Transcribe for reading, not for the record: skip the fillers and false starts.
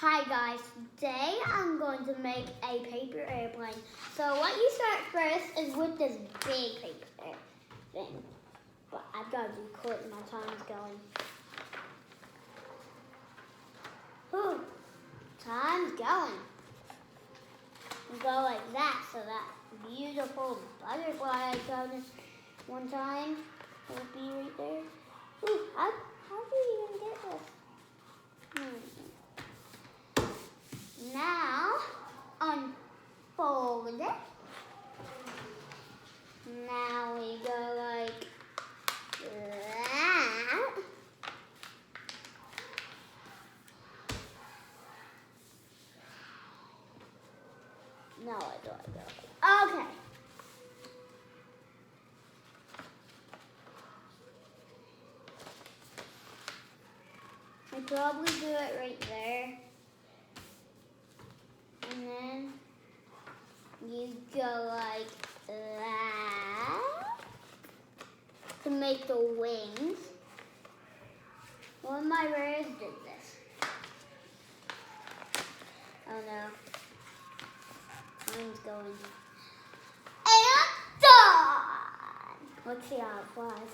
Hi guys, today I'm going to make a paper airplane. So what you start first is with this big paper thing. But I've got to be quick, my time's going. Whew, time's going. And go like that, so that beautiful butterfly I got one time will be right there. Ooh, how do you even get this? Now, unfold it. Now we go like that. No, I don't. Okay. I probably do it right there. And then you go like that to make the wings. One of my rares did this. Oh no. Mine's going. And done! Let's see how it flies.